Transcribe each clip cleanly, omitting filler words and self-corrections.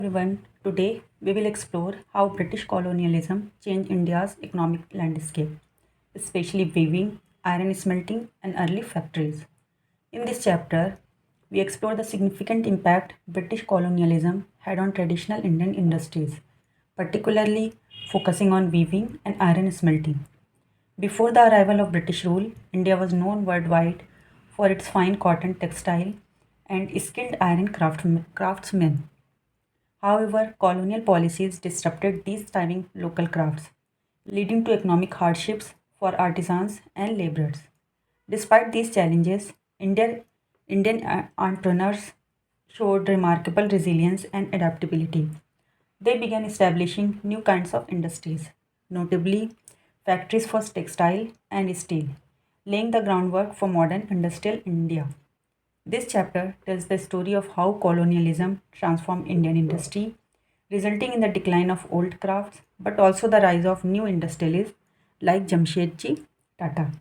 Everyone, today we will explore how British colonialism changed India's economic landscape, especially weaving, iron smelting, and early factories. In this chapter, we explore the significant impact British colonialism had on traditional Indian industries, particularly focusing on weaving and iron smelting. Before the arrival of British rule, India was known worldwide for its fine cotton textile and skilled iron craftsmen. However, colonial policies disrupted these thriving local crafts, leading to economic hardships for artisans and laborers. Despite these challenges, Indian entrepreneurs showed remarkable resilience and adaptability. They began establishing new kinds of industries, notably factories for textile and steel, laying the groundwork for modern industrial India. This chapter tells the story of how colonialism transformed Indian industry, resulting in the decline of old crafts but also the rise of new industrialists like Jamshedji Tata.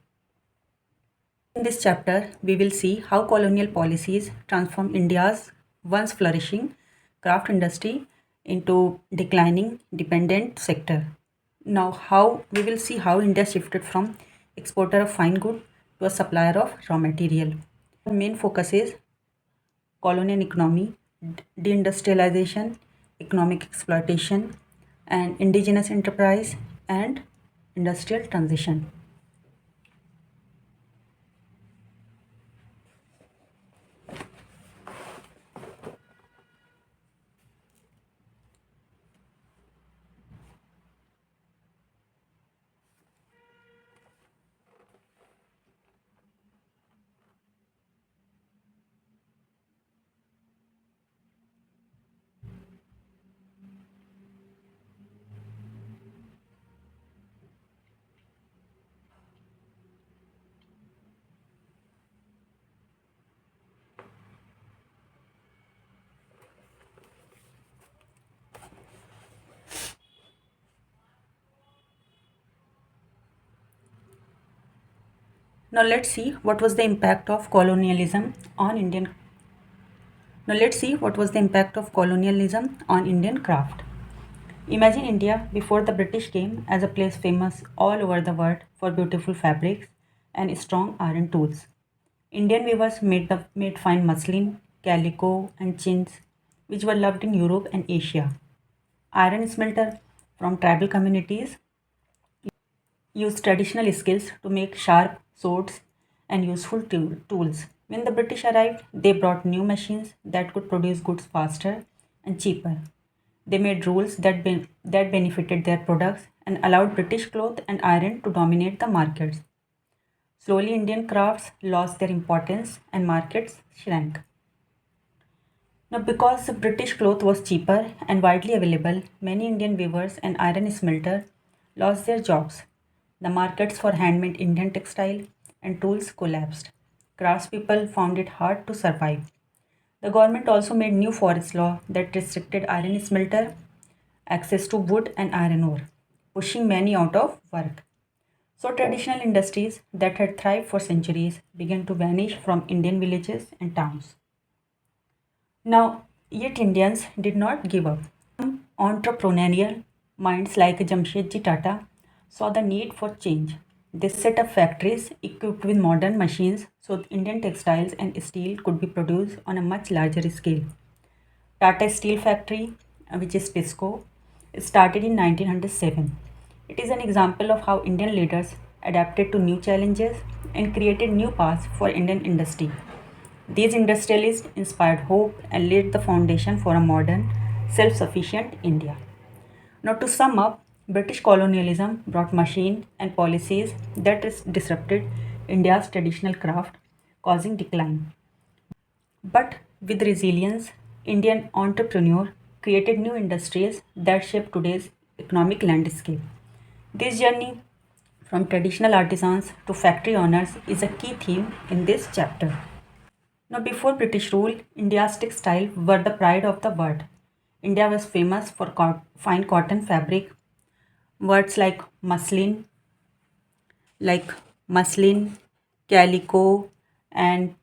In this chapter, we will see how colonial policies transformed India's once flourishing craft industry into declining dependent sector. Now, how we will see how India shifted from exporter of fine good to a supplier of raw material. The main focus is colonial economy, deindustrialization, economic exploitation, and indigenous enterprise and industrial transition. Now let's see what was the impact of colonialism on Indian. Now let's see what was the impact of colonialism on Indian craft. Imagine India before the British came as a place famous all over the world for beautiful fabrics and strong iron tools. Indian weavers made fine muslin, calico, and chintz, which were loved in Europe and Asia. Iron smelter from tribal communities used traditional skills to make sharp swords and useful tools. When the British arrived, they brought new machines that could produce goods faster and cheaper. They made rules that benefited their products and allowed British cloth and iron to dominate the markets. Slowly, Indian crafts lost their importance and markets shrank. Now, because the British cloth was cheaper and widely available, many Indian weavers and iron smelters lost their jobs. The markets for handmade Indian textile and tools collapsed. Craftspeople found it hard to survive. The government also made new forest law that restricted iron smelter access to wood and iron ore, pushing many out of work. So traditional industries that had thrived for centuries began to vanish from Indian villages and towns. Now, yet Indians did not give up. Entrepreneurial minds like Jamshedji Tata saw the need for change. They set up factories equipped with modern machines so that Indian textiles and steel could be produced on a much larger scale. Tata Steel Factory, which is TISCO, started in 1907. It is an example of how Indian leaders adapted to new challenges and created new paths for Indian industry. These industrialists inspired hope and laid the foundation for a modern, self sufficient India. Now, to sum up, British colonialism brought machine and policies that disrupted India's traditional craft, causing decline. But with resilience, Indian entrepreneurs created new industries that shape today's economic landscape. This journey from traditional artisans to factory owners is a key theme in this chapter. Now, before British rule, India's textiles were the pride of the world. India was famous for fine cotton fabric. Words like muslin, calico, and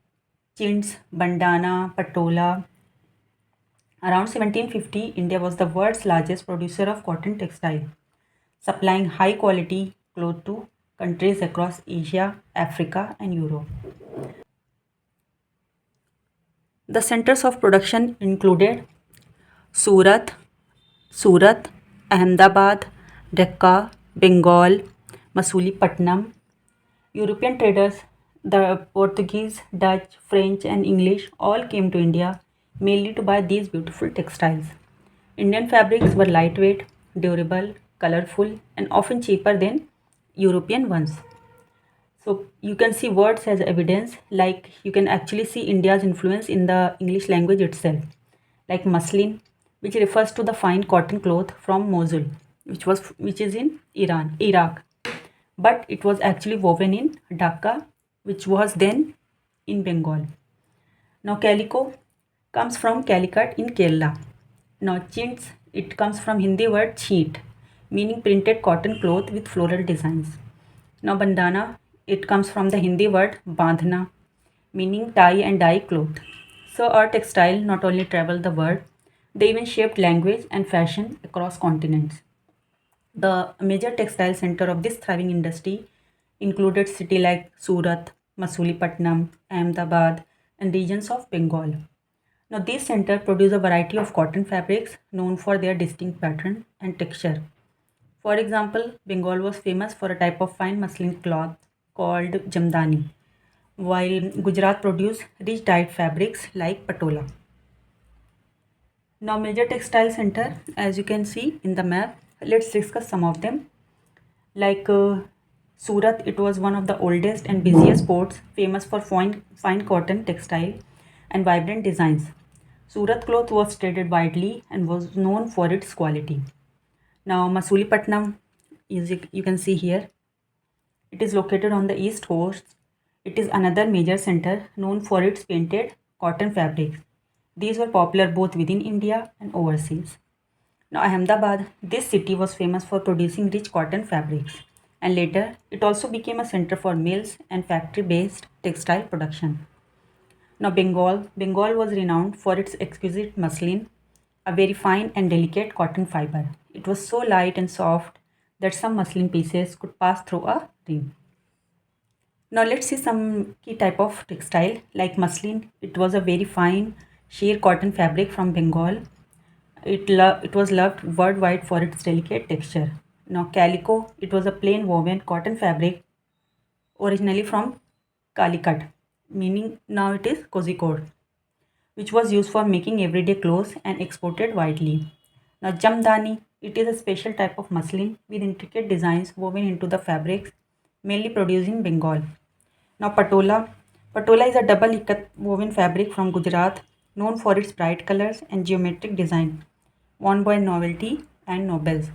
chintz, bandana, patola, Around 1750, India was the world's largest producer of cotton textile, supplying high quality cloth to countries across Asia, Africa, and Europe. The centers of production included Surat, Surat, Ahmedabad, Dhaka, Bengal, Masulipatam. European traders, the Portuguese, Dutch, French, and English, all came to India mainly to buy these beautiful textiles. Indian fabrics were lightweight, durable, colorful, and often cheaper than European ones. So you can see words as evidence, like you can actually see India's influence in the English language itself, like muslin, which refers to the fine cotton cloth from Mosul, which is in Iraq, but it was actually woven in Dhaka, which was then in Bengal. Now calico comes from Calicut in Kerala. Now chintz, it comes from Hindi word cheat, meaning printed cotton cloth with floral designs. Now bandana, it comes from the Hindi word bandhna, meaning tie and dye cloth. So our textile not only traveled the world, they even shaped language and fashion across continents. The major textile center of this thriving industry included cities like Surat, Masulipatam, Ahmedabad, and regions of Bengal. Now, these centers produce a variety of cotton fabrics known for their distinct pattern and texture. For example, Bengal was famous for a type of fine muslin cloth called jamdani, while Gujarat produced rich dyed fabrics like patola. Now, major textile center, as you can see in the map, let's discuss some of them. Like Surat, it was one of the oldest and busiest ports, famous for fine cotton textile and vibrant designs. Surat cloth was traded widely and was known for its quality. Now, Masulipatam, you can see here, it is located on the east coast. It is another major center known for its painted cotton fabrics. These were popular both within India and overseas. Now, Ahmedabad, this city was famous for producing rich cotton fabrics, and later it also became a center for mills and factory based textile production. Now, Bengal was renowned for its exquisite muslin, a very fine and delicate cotton fiber. It was so light and soft that some muslin pieces could pass through a ring. Now, let's see some key type of textile like muslin. It was a very fine sheer cotton fabric from Bengal. It was loved worldwide for its delicate texture. Now, calico, it was a plain woven cotton fabric originally from Calicut, meaning now it is Kozhikode, which was used for making everyday clothes and exported widely. Now, jamdani, it is a special type of muslin with intricate designs woven into the fabrics, mainly produced in Bengal. Now, patola is a double ikat woven fabric from Gujarat, known for its bright colors and geometric design, worn by novelty and nobles.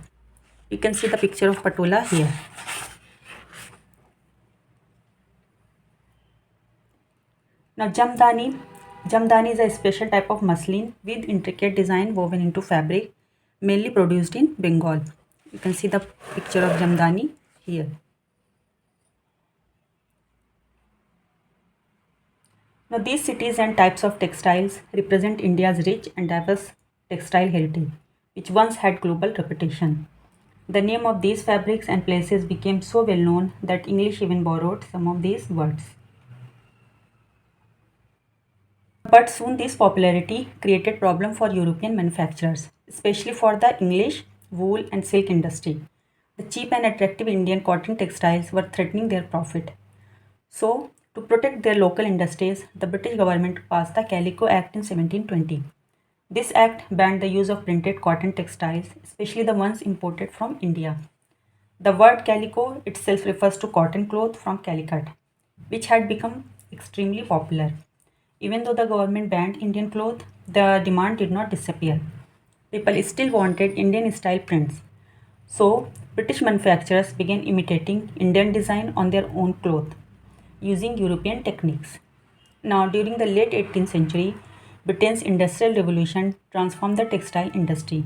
You can see the picture of patola here. Now, jamdani is a special type of muslin with intricate design woven into fabric, mainly produced in Bengal. You can see the picture of jamdani here. Now, these cities and types of textiles represent India's rich and diverse textile heritage, which once had global reputation. The name of these fabrics and places became so well known that English even borrowed some of these words. But soon this popularity created problem for European manufacturers, especially for the English wool and silk industry. The cheap and attractive Indian cotton textiles were threatening their profit. So, to protect their local industries, the British government passed the Calico Act in 1720. This act banned the use of printed cotton textiles, especially the ones imported from India. The word calico itself refers to cotton cloth from Calicut, which had become extremely popular. Even though the government banned Indian cloth, the demand did not disappear. People still wanted Indian style prints. So, British manufacturers began imitating Indian design on their own cloth using European techniques. Now, during the late 18th century, Britain's Industrial Revolution transformed the textile industry.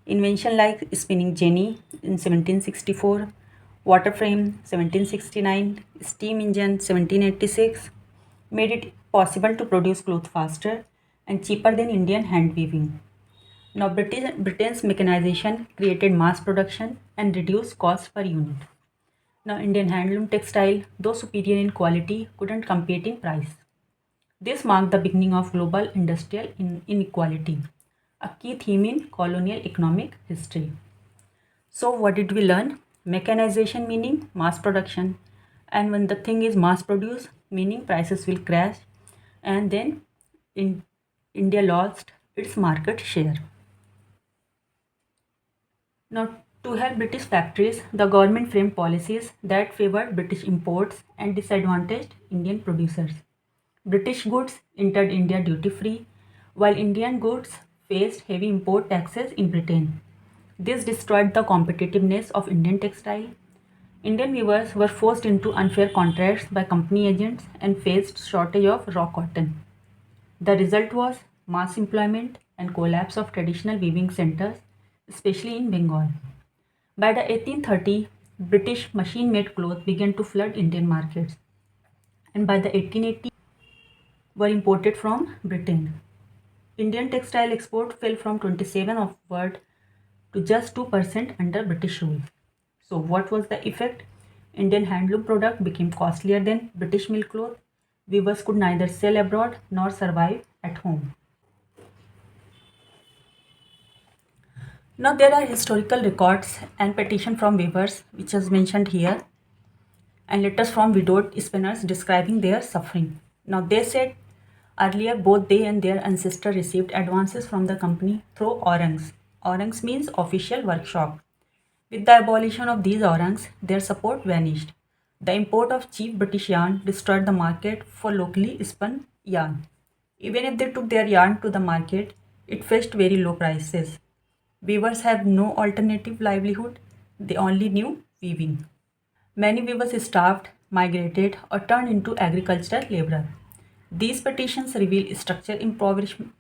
Invention like spinning jenny in 1764, water frame 1769, steam engine 1786 made it possible to produce cloth faster and cheaper than Indian hand weaving. Now, Britain's mechanization created mass production and reduced cost per unit. Now, Indian handloom textile, though superior in quality, couldn't compete in price. This marked the beginning of global industrial inequality, a key theme in colonial economic history. So, what did we learn? Mechanization meaning mass production, and when the thing is mass produced, meaning prices will crash, and then in India lost its market share. Now, to help British factories, the government framed policies that favored British imports and disadvantaged Indian producers. British goods entered India duty free, while Indian goods faced heavy import taxes in Britain. This destroyed the competitiveness of Indian textile. Indian weavers were forced into unfair contracts by company agents and faced shortage of raw cotton. The result was mass employment and collapse of traditional weaving centers, especially in Bengal. By the 1830s, British machine-made clothes began to flood Indian markets, and by the 1880s, were imported from Britain. Indian textile export fell from 27 upward to just 2% under British rule. So, what was the effect? Indian handloom product became costlier than British mill cloth. Weavers could neither sell abroad nor survive at home. Now, there are historical records and petition from weavers, which is mentioned here, and letters from widowed spinners describing their suffering. Now, they said earlier both they and their ancestors received advances from the company through orangs. Orangs means official workshop. With the abolition of these orangs, their support vanished. The import of cheap British yarn destroyed the market for locally spun yarn. Even if they took their yarn to the market, it fetched very low prices. Weavers have no alternative livelihood, they only knew weaving. Many weavers starved, migrated, or turned into agricultural laborer. These petitions reveal structural impoverishment.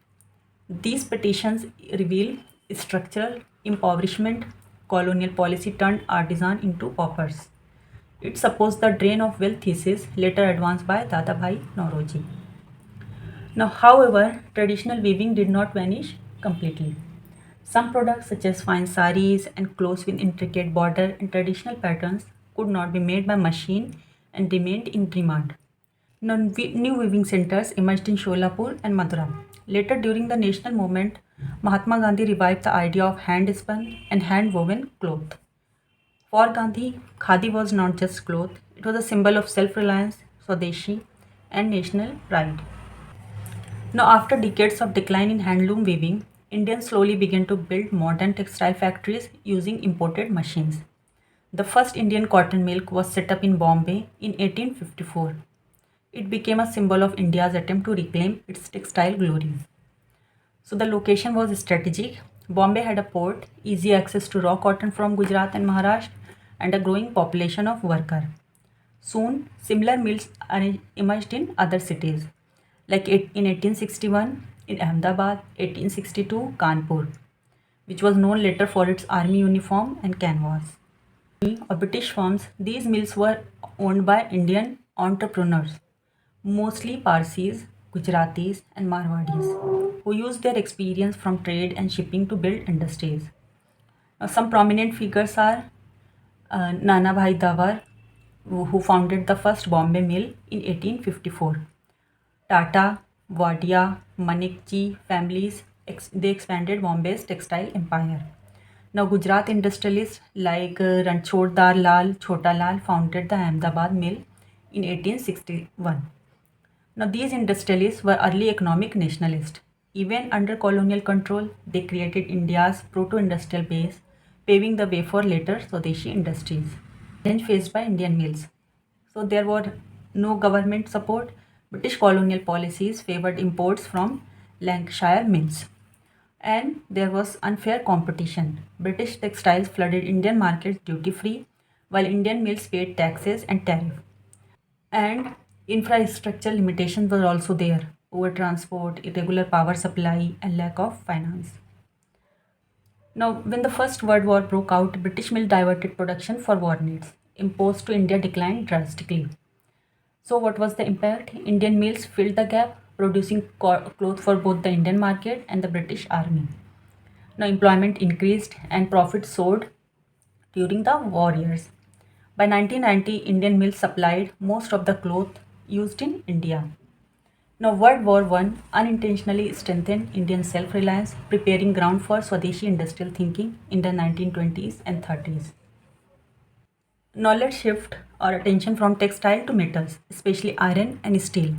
These petitions reveal structural impoverishment. Colonial policy turned artisan into paupers. It supports the drain of wealth thesis later advanced by Dadabhai Nauroji. Now, however, traditional weaving did not vanish completely. Some products such as fine saris and clothes with intricate border and traditional patterns could not be made by machine and remained in demand. Now, new weaving centers emerged in Sholapur and Madura. Later, during the national movement, Mahatma Gandhi revived the idea of hand spun and hand woven cloth. For Gandhi, khadi was not just cloth, it was a symbol of self reliance, Swadeshi, and national pride. Now, after decades of decline in handloom weaving, Indians slowly began to build modern textile factories using imported machines. The first Indian cotton mill was set up in Bombay in 1854. It became a symbol of India's attempt to reclaim its textile glory. So the location was strategic. Bombay had a port, easy access to raw cotton from Gujarat and Maharashtra, and a growing population of workers. Soon, similar mills emerged in other cities, like in 1861 in Ahmedabad, 1862 Kanpur, which was known later for its army uniform and canvas. Or British firms, these mills were owned by Indian entrepreneurs, mostly Parsis, Gujaratis, and Marwadis, who used their experience from trade and shipping to build industries. Now, some prominent figures are Nana Bhai Dawar, who founded the first Bombay mill in 1854. Tata, Wadia, Manikji families, they expanded Bombay's textile empire. Now, Gujarat industrialists like Ranchhodar Lal Chota Lal founded the Ahmedabad mill in 1861. Now, these industrialists were early economic nationalists. Even under colonial control, they created India's proto industrial base, paving the way for later Swadeshi industries. Challenge faced by Indian mills. So, there were no government support. British colonial policies favored imports from Lancashire mills. And there was unfair competition. British textiles flooded Indian markets duty free, while Indian mills paid taxes and tariff. And infrastructure limitations were also there: over transport, irregular power supply, and lack of finance. Now, when the First World War broke out, British mill diverted production for war needs. Imports to India declined drastically. So, what was the impact? Indian mills filled the gap, producing clothes for both the Indian market and the British Army. Now, employment increased and profits soared during the war years. By 1990, Indian mills supplied most of the cloth used in India. Now, World War I unintentionally strengthened Indian self reliance, preparing ground for Swadeshi industrial thinking in the 1920s and 30s. Now, let's shift our attention from textile to metals, especially iron and steel.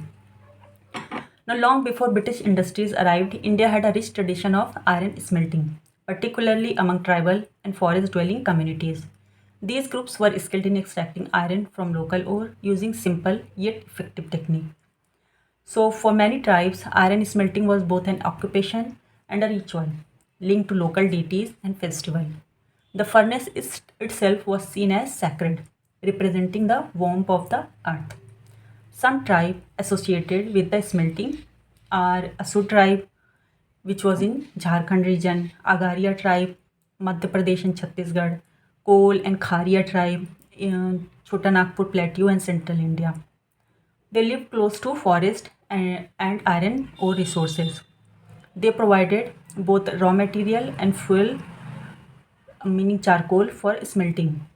Now, long before British industries arrived, India had a rich tradition of iron smelting, particularly among tribal and forest dwelling communities. These groups were skilled in extracting iron from local ore using simple yet effective technique. So, for many tribes, iron smelting was both an occupation and a ritual linked to local deities and festival. The furnace itself was seen as sacred, representing the warmth of the earth. Some tribe associated with the smelting are Asu tribe, which was in Jharkhand region, Agaria tribe, Madhya Pradesh and Chhattisgarh, Kol and Kharia tribe in Chota Nagpur Plateau and central India. They lived close to forest and iron ore resources. They provided both raw material and fuel, meaning charcoal, for smelting.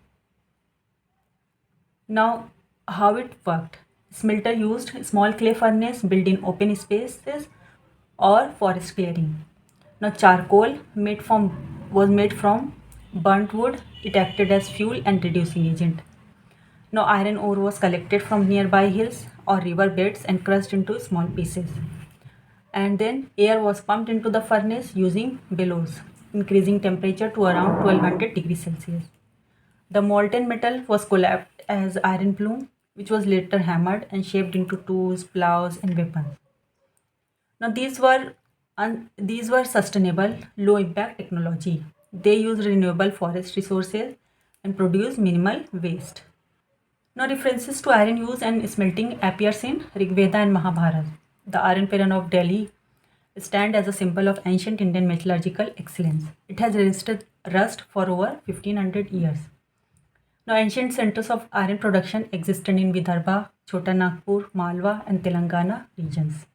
Now, how it worked? Smelter used small clay furnace built in open spaces or forest clearing. Now, charcoal was made from burnt wood. It acted as fuel and reducing agent. Now, iron ore was collected from nearby hills or river beds and crushed into small pieces. And then air was pumped into the furnace using bellows, increasing temperature to around 1200 degrees Celsius. The molten metal was collapsed as iron plume, which was later hammered and shaped into tools, plows, and weapons. Now these were sustainable, low impact technology. They use renewable forest resources and produce minimal waste. Now references to iron use and smelting appears in Rig Veda and Mahabharata. The iron pillar of Delhi stand as a symbol of ancient Indian metallurgical excellence. It has resisted rust for over 1500 years. Now, ancient centers of iron production existed in Vidarbha, Chota Nagpur, Malwa, and Telangana regions.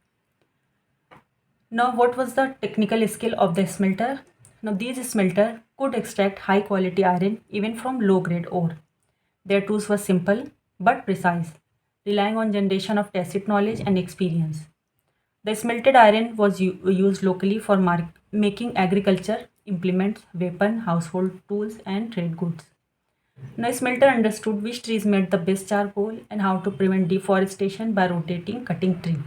Now, what was the technical skill of the smelter? Now, these smelter could extract high quality iron even from low grade ore. Their tools were simple but precise, relying on generation of tacit knowledge and experience. The smelted iron was used locally for making agriculture implements, weapon, household tools, and trade goods. Now, smelter understood which trees made the best charcoal and how to prevent deforestation by rotating cutting tree.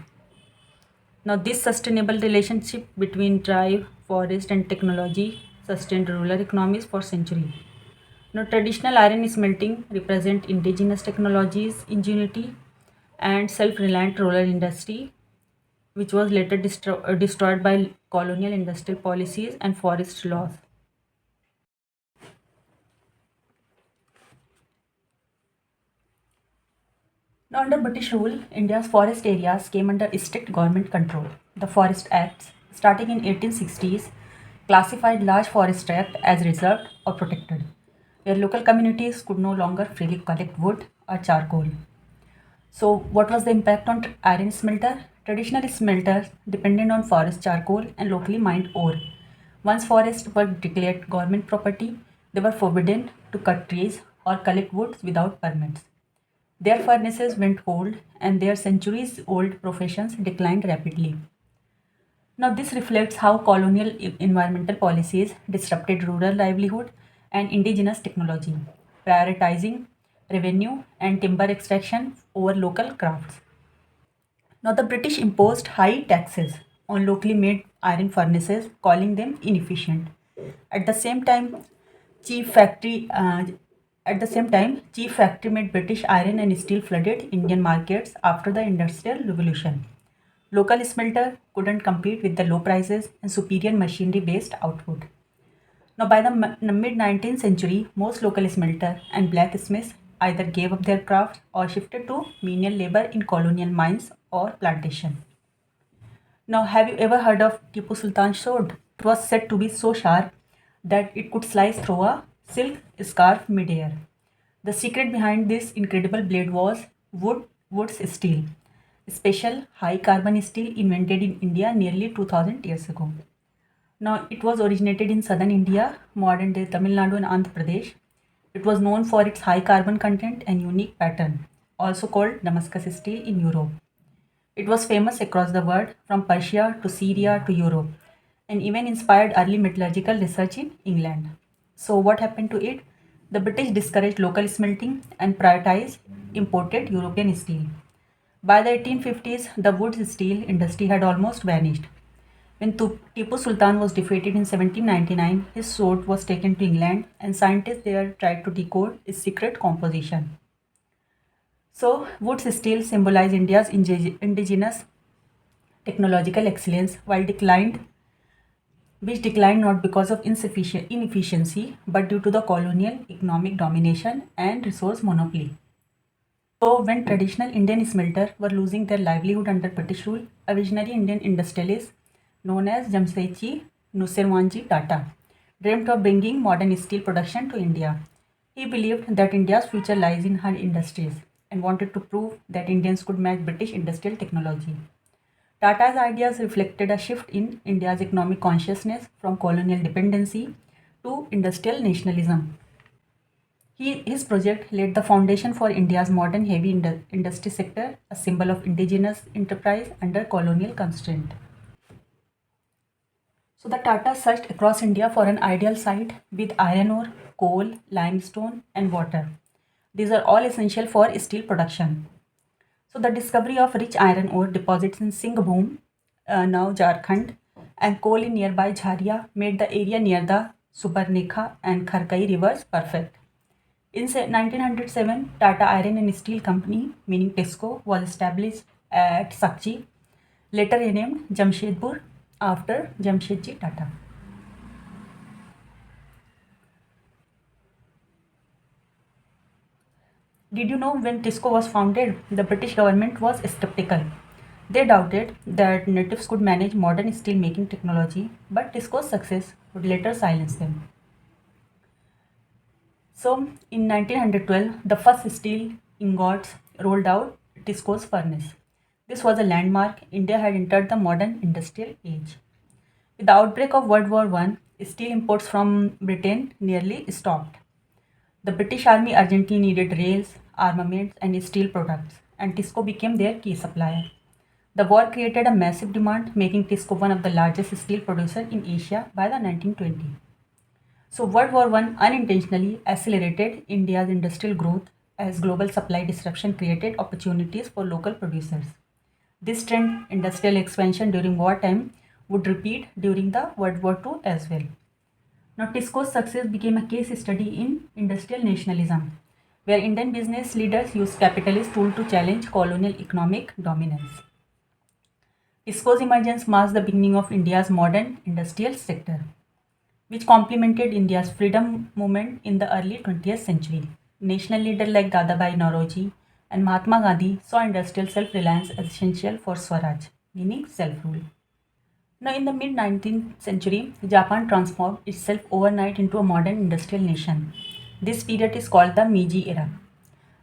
Now, this sustainable relationship between tribe, forest, and technology sustained rural economies for centuries. Now, traditional iron smelting represent indigenous technologies, ingenuity, and self-reliant rural industry, which was later destroyed by colonial industrial policies and forest laws. Now, under British rule, India's forest areas came under strict government control. The Forest Acts, starting in 1860s, classified large forest tract as reserved or protected, where local communities could no longer freely collect wood or charcoal. So, what was the impact on iron smelter? Traditional smelters depended on forest charcoal and locally mined ore. Once forests were declared government property, they were forbidden to cut trees or collect woods without permits. Their furnaces went cold and their centuries old professions declined rapidly. Now, this reflects how colonial environmental policies disrupted rural livelihood and indigenous technology, prioritizing revenue and timber extraction over local crafts. Now, the British imposed high taxes on locally made iron furnaces, calling them inefficient. At the same time, cheap factory at the same time, cheap factory made British iron and steel flooded Indian markets after the Industrial Revolution. Local smelter couldn't compete with the low prices and superior machinery based output. Now, by the mid 19th century, most local smelter and blacksmiths either gave up their craft or shifted to menial labor in colonial mines or plantation. Now, have you ever heard of Tipu Sultan's sword? It was said to be so sharp that it could slice through a silk scarf midair. The secret behind this incredible blade was wood's steel. special high carbon steel invented in India nearly 2000 years ago. Now, it was originated in southern India, modern day Tamil Nadu and Andhra Pradesh. It was known for its high carbon content and unique pattern, also called Damascus steel in Europe. It was famous across the world, from Persia to Syria to Europe, and even inspired early metallurgical research in England. So, what happened to it? The British discouraged local smelting and prioritized imported European steel. By the 1850s, the wood steel industry had almost vanished. When Tipu Sultan was defeated in 1799, his sword was taken to England and scientists there tried to decode its secret composition. So, woods still symbolize India's indigenous technological excellence which declined not because of inefficiency but due to the colonial economic domination and resource monopoly. So, when traditional Indian smelters were losing their livelihood under British rule, a visionary Indian industrialist known as Jamsetji Nusserwanji Tata dreamt of bringing modern steel production to India. He believed that India's future lies in her industries and wanted to prove that Indians could match British industrial technology. Tata's ideas reflected a shift in India's economic consciousness from colonial dependency to industrial nationalism. His project laid the foundation for India's modern heavy industry sector, a symbol of indigenous enterprise under colonial constraint. So the Tata searched across India for an ideal site with iron ore, coal, limestone, and water. These are all essential for steel production. So the discovery of rich iron ore deposits in Singhbhum, now Jharkhand, and coal in nearby Jharia made the area near the Subarnekha and Kharkai rivers perfect. In 1907, Tata Iron and Steel Company, meaning TISCO, was established at Sakchi, later renamed Jamshedpur after Jamshedji Tata. Did you know when TISCO was founded, the British government was skeptical. They doubted that natives could manage modern steel making technology, but TISCO's success would later silence them. So, in 1912, the first steel ingots rolled out TISCO's furnace. This was a landmark. India had entered the modern industrial age. With the outbreak of World War I, steel imports from Britain nearly stopped. The British Army urgently needed rails, armaments, and steel products, and TISCO became their key supplier. The war created a massive demand, making TISCO one of the largest steel producers in Asia by the 1920s. So, World War I unintentionally accelerated India's industrial growth as global supply disruption created opportunities for local producers. This trend, industrial expansion during wartime, would repeat during the World War II as well. Now, TISCO's success became a case study in industrial nationalism, where Indian business leaders used capitalist tools to challenge colonial economic dominance. TISCO's emergence marks the beginning of India's modern industrial sector, which complemented India's freedom movement in the early 20th century. National leaders like Dadabhai Nauroji and Mahatma Gandhi saw industrial self-reliance as essential for Swaraj, meaning self-rule. Now, in the mid 19th century, Japan transformed itself overnight into a modern industrial nation. This period is called the Meiji era.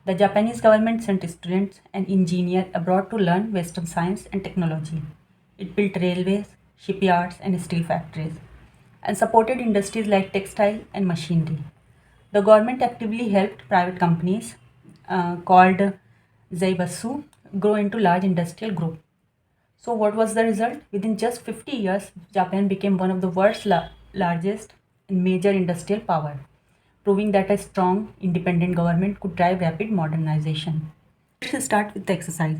The Japanese government sent students and engineers abroad to learn Western science and technology. It built railways, shipyards, and steel factories, and supported industries like textile and machinery. The government actively helped private companies called Zaibatsu grow into large industrial groups. So, what was the result? Within just 50 years, Japan became one of the world's largest and major industrial power, proving that a strong, independent government could drive rapid modernization. Let's start with the exercise.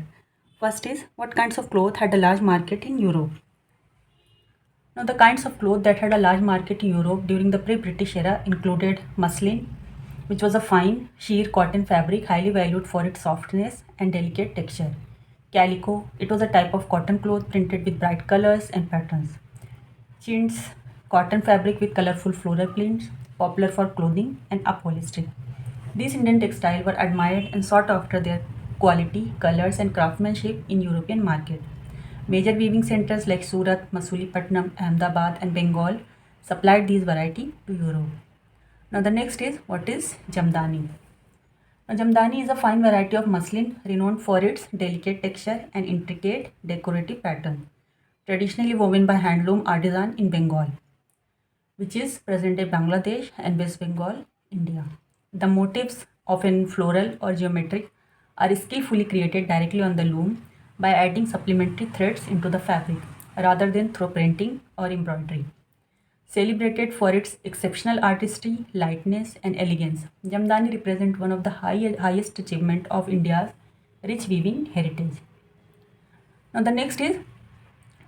First is, what kinds of clothes had a large market in Europe? Now, the kinds of clothes that had a large market in Europe during the pre-British era included muslin, which was a fine, sheer cotton fabric highly valued for its softness and delicate texture. Calico, it was a type of cotton cloth printed with bright colors and patterns. Chintz, cotton fabric with colorful floral prints, popular for clothing and upholstery. These Indian textiles were admired and sought after their quality, colors, and craftsmanship in European market. Major weaving centers like Surat, Masulipatam, Ahmedabad, and Bengal supplied these variety to Europe. Now the next is, what is Jamdani? Now, Jamdani is a fine variety of muslin renowned for its delicate texture and intricate decorative pattern, traditionally woven by handloom artisan in Bengal, which is present in Bangladesh and West Bengal, India. The motifs, often floral or geometric, are skillfully created directly on the loom by adding supplementary threads into the fabric rather than through printing or embroidery. Celebrated for its exceptional artistry, lightness, and elegance, Jamdani represents one of the highest achievement of India's rich weaving heritage. Now the next is,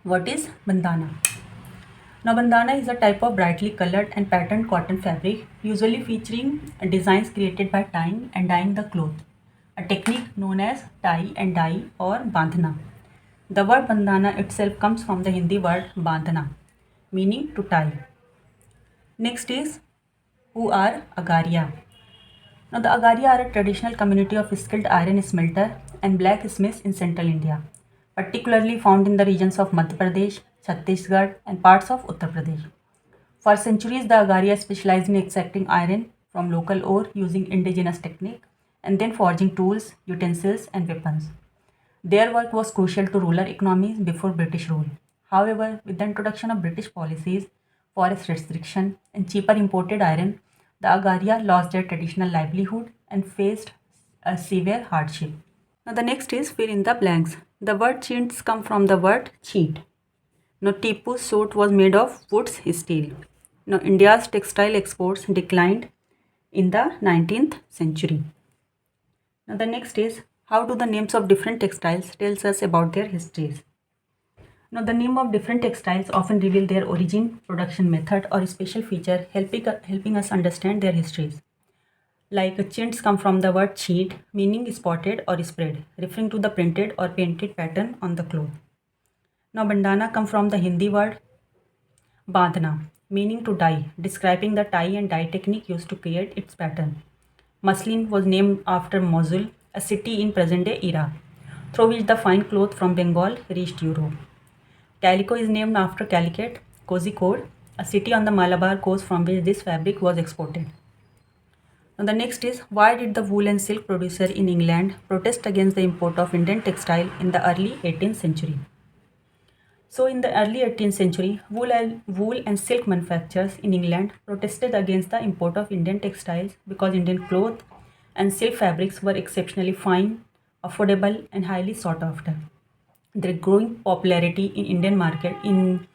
what is bandana? Now bandana is a type of brightly colored and patterned cotton fabric, usually featuring designs created by tying and dyeing the cloth, a technique known as tie and dye or bandhana. The word bandana itself comes from the Hindi word bandhana, meaning to tie. Next is, who are Agaria? Now, the Agaria are a traditional community of skilled iron smelter and blacksmiths in central India, particularly found in the regions of Madhya Pradesh, Chhattisgarh, and parts of Uttar Pradesh. For centuries, the Agaria specialized in extracting iron from local ore using indigenous technique and then forging tools, utensils, and weapons. Their work was crucial to rural economies before British rule. However, with the introduction of British policies, forest restriction, and cheaper imported iron, the Agaria lost their traditional livelihood and faced a severe hardship. Now, the next is fill in the blanks. The word chintz come from the word cheat. Now, Tipu's suit was made of wood's steel. Now, India's textile exports declined in the 19th century. Now, the next is, how do the names of different textiles tells us about their histories? Now, the name of different textiles often reveal their origin, production method, or special feature, helping us understand their histories. Like chintz come from the word cheat, meaning spotted or spread, referring to the printed or painted pattern on the cloth. Now, bandana come from the Hindi word bandhana, meaning to dye, describing the tie and dye technique used to create its pattern. Muslin was named after Mosul, a city in present-day Iraq, through which the fine cloth from Bengal reached Europe. Calico is named after Calicut, Kozhikode, a city on the Malabar coast from which this fabric was exported. Now the next is, why did the wool and silk producer in England protest against the import of Indian textile in the early 18th century? So in the early 18th century, wool and silk manufacturers in England protested against the import of Indian textiles because Indian cloth and silk fabrics were exceptionally fine, affordable, and highly sought after. Their growing popularity in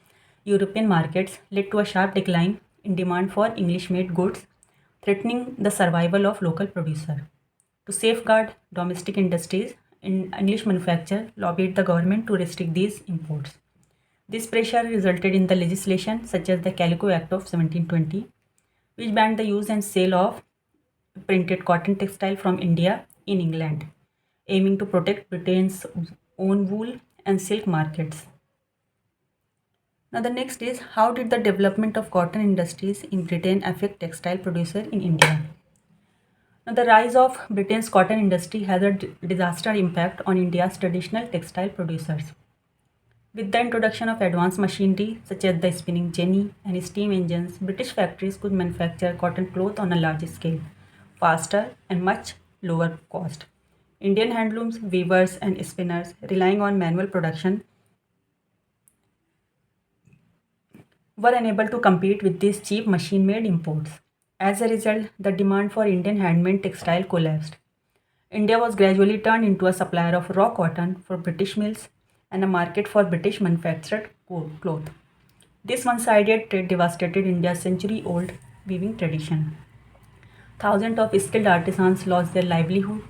European markets led to a sharp decline in demand for English-made goods, threatening the survival of local producers. To safeguard domestic industries, English manufacturers lobbied the government to restrict these imports. This pressure resulted in the legislation such as the Calico Act of 1720, which banned the use and sale of printed cotton textile from India in England, aiming to protect Britain's own wool and silk markets. Now the next is, how did the development of cotton industries in Britain affect textile producer in India? Now the rise of Britain's cotton industry has a disaster impact on India's traditional textile producers. With the introduction of advanced machinery such as the spinning jenny and steam engines, British factories could manufacture cotton cloth on a large scale, faster and much lower cost. Indian handlooms, weavers, and spinners, relying on manual production, were unable to compete with these cheap machine made imports. As a result, the demand for Indian handmade textile collapsed. India was gradually turned into a supplier of raw cotton for British mills and a market for British manufactured cloth. This one sided trade devastated India's century old weaving tradition. Thousands of skilled artisans lost their livelihood,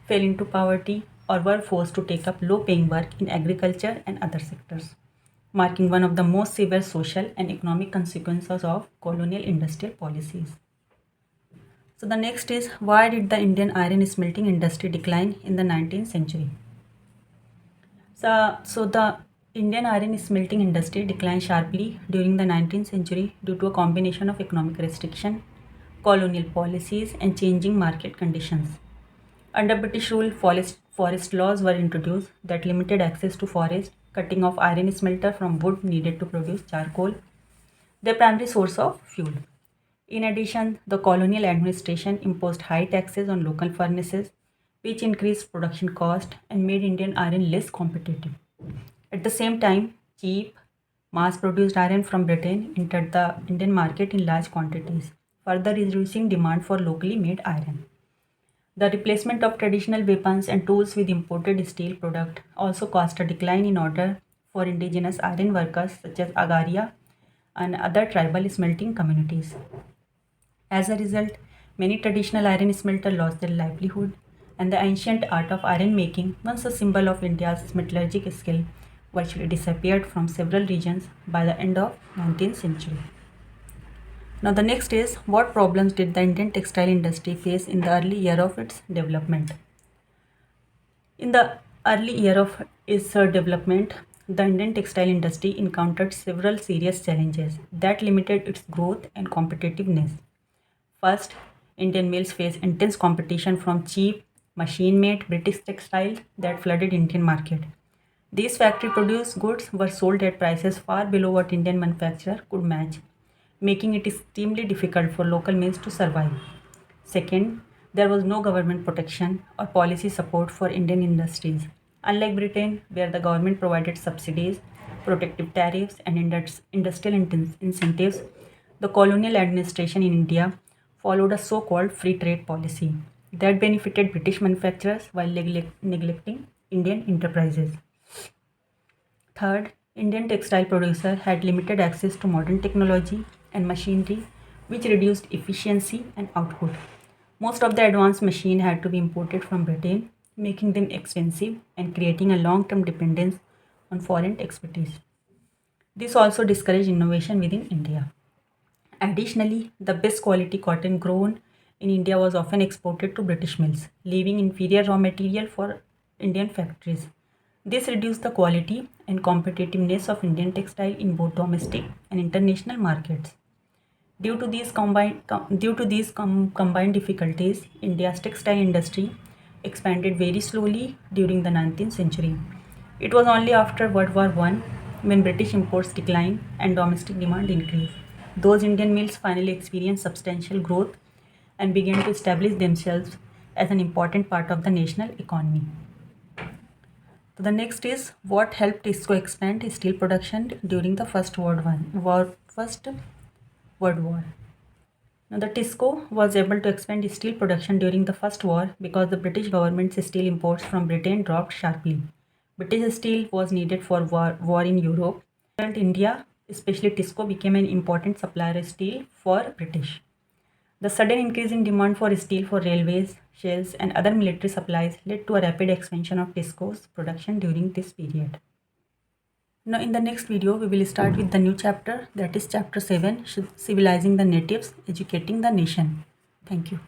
fell into poverty, or were forced to take up low paying work in agriculture and other sectors, marking one of the most severe social and economic consequences of colonial industrial policies. So, the next is, why did the Indian iron smelting industry decline in the 19th century? So the Indian iron smelting industry declined sharply during the 19th century due to a combination of economic restriction, colonial policies, and changing market conditions. Under British rule, forest laws were introduced that limited access to forest, cutting off iron smelter from wood needed to produce charcoal, their primary source of fuel. In addition, the colonial administration imposed high taxes on local furnaces, which increased production cost and made Indian iron less competitive. At the same time, cheap, mass produced iron from Britain entered the Indian market in large quantities, further reducing demand for locally made iron. The replacement of traditional weapons and tools with imported steel product also caused a decline in order for indigenous iron workers such as Agaria and other tribal smelting communities. As a result, many traditional iron smelters lost their livelihood, and the ancient art of iron making, once a symbol of India's metallurgic skill, virtually disappeared from several regions by the end of 19th century. Now the next is, what problems did the Indian textile industry face in the early year of its development? In the early year of its development, the Indian textile industry encountered several serious challenges that limited its growth and competitiveness. First, Indian mills faced intense competition from cheap, machine-made British textiles that flooded Indian market. These factory-produced goods were sold at prices far below what Indian manufacturer could match, making it extremely difficult for local mills to survive. Second, there was no government protection or policy support for Indian industries. Unlike Britain, where the government provided subsidies, protective tariffs, and industrial incentives, the colonial administration in India followed a so called free trade policy that benefited British manufacturers while neglecting Indian enterprises. Third, Indian textile producers had limited access to modern technology and machinery, which reduced efficiency and output. Most of the advanced machines had to be imported from Britain, making them expensive and creating a long term dependence on foreign expertise. This also discouraged innovation within India. Additionally, the best quality cotton grown in India was often exported to British mills, leaving inferior raw material for Indian factories. This reduced the quality and competitiveness of Indian textile in both domestic and international markets. Due to these combined difficulties, India's textile industry expanded very slowly during the 19th century. It was only after World War I, when British imports declined and domestic demand increased, those Indian mills finally experienced substantial growth and began to establish themselves as an important part of the national economy. So the next is, what helped TISCO expand steel production during the First World War. Now, the TISCO was able to expand steel production during the First War because the British government's steel imports from Britain dropped sharply. British steel was needed for war in Europe. As a result, India, especially TISCO, became an important supplier of steel for British. The sudden increase in demand for steel for railways, shells, and other military supplies led to a rapid expansion of TISCO's production during this period. Now, in the next video, we will start with the new chapter, that is chapter 7, Civilizing the Natives, Educating the Nation. Thank you.